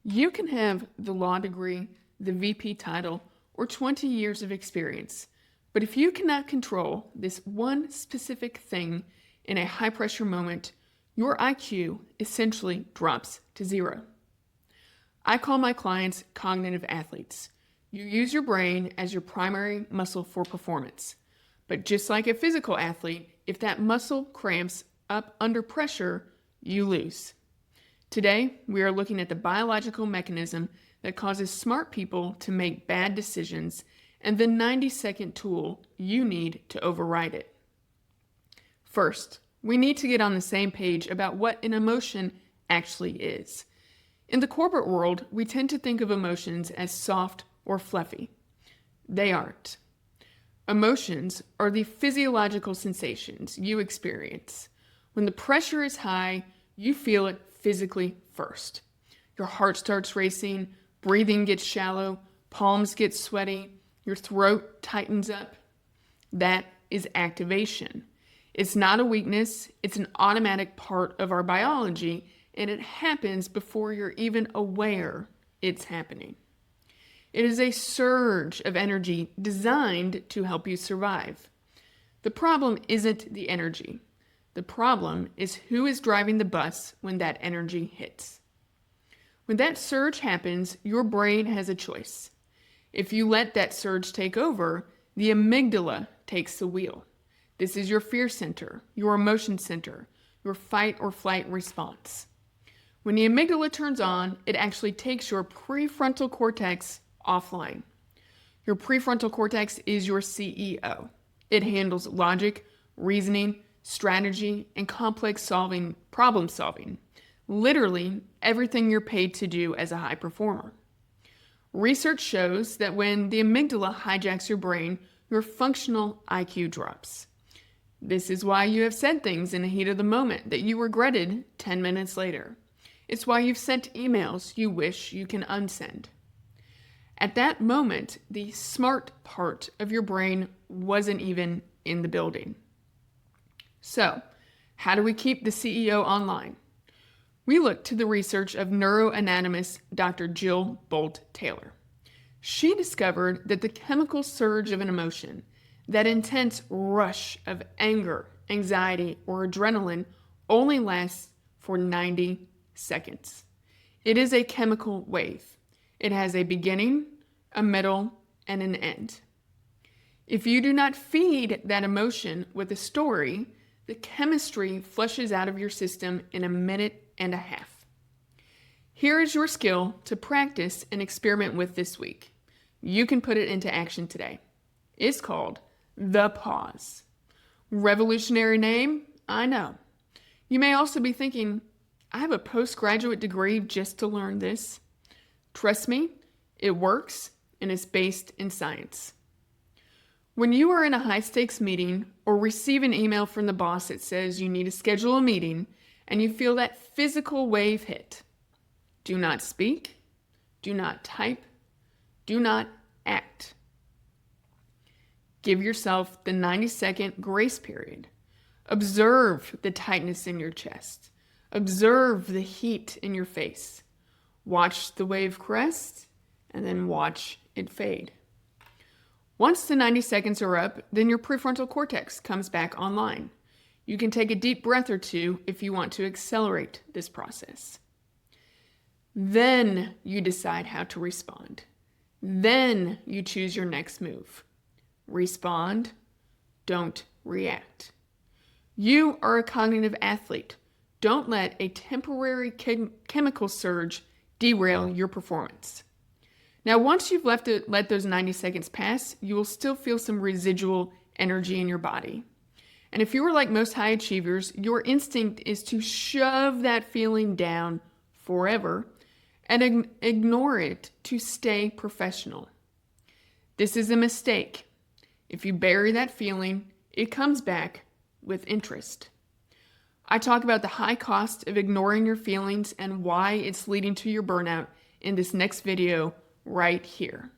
You can have the law degree, the VP title, or 20 years of experience, but if you cannot control this one specific thing in a high-pressure moment, your IQ essentially drops to zero. I call my clients cognitive athletes. You use your brain as your primary muscle for performance. But just like a physical athlete, if that muscle cramps up under pressure, you lose. Today, we are looking at the biological mechanism that causes smart people to make bad decisions and the 90-second tool you need to override it. First, we need to get on the same page about what an emotion actually is. In the corporate world, we tend to think of emotions as soft or fluffy. They aren't. Emotions are the physiological sensations you experience. When the pressure is high, you feel it physically first. Your heart starts racing, breathing gets shallow, palms get sweaty, your throat tightens up. That is activation. It's not a weakness, it's an automatic part of our biology, and it happens before you're even aware it's happening. It is a surge of energy designed to help you survive. The problem isn't the energy. The problem is who is driving the bus when that energy hits. When that surge happens, your brain has a choice. If you let that surge take over, the amygdala takes the wheel. This is your fear center, your emotion center, your fight or flight response. When the amygdala turns on, it actually takes your prefrontal cortex offline. Your prefrontal cortex is your CEO. It handles logic, reasoning, strategy, and complex problem solving. Literally everything you're paid to do as a high performer. Research shows that when the amygdala hijacks your brain, your functional IQ drops. This is why you have said things in the heat of the moment that you regretted 10 minutes later. It's why you've sent emails you wish you can unsend. At that moment, the smart part of your brain wasn't even in the building. So, how do we keep the CEO online? We look to the research of neuroanatomist Dr. Jill Bolt Taylor. She discovered that the chemical surge of an emotion, that intense rush of anger, anxiety, or adrenaline, only lasts for 90 seconds. It is a chemical wave. It has a beginning, a middle, and an end. If you do not feed that emotion with a story, the chemistry flushes out of your system in a minute and a half. Here is your skill to practice and experiment with this week. You can put it into action today. It's called the pause. Revolutionary name? I know. You may also be thinking, I have a postgraduate degree just to learn this. Trust me, it works and it's based in science. When you are in a high-stakes meeting or receive an email from the boss that says you need to schedule a meeting and you feel that physical wave hit, do not speak, do not type, do not act. Give yourself the 90-second grace period. Observe the tightness in your chest. Observe the heat in your face. Watch the wave crest and then watch it fade. Once the 90 seconds are up, then your prefrontal cortex comes back online. You can take a deep breath or two if you want to accelerate this process. Then you decide how to respond. Then you choose your next move. Respond, don't react. You are a cognitive athlete. Don't let a temporary chemical surge derail your performance. Now, once you've let those 90 seconds pass, you will still feel some residual energy in your body. And if you are like most high achievers, your instinct is to shove that feeling down forever and ignore it to stay professional. This is a mistake. If you bury that feeling, it comes back with interest. I talk about the high cost of ignoring your feelings and why it's leading to your burnout in this next video right here.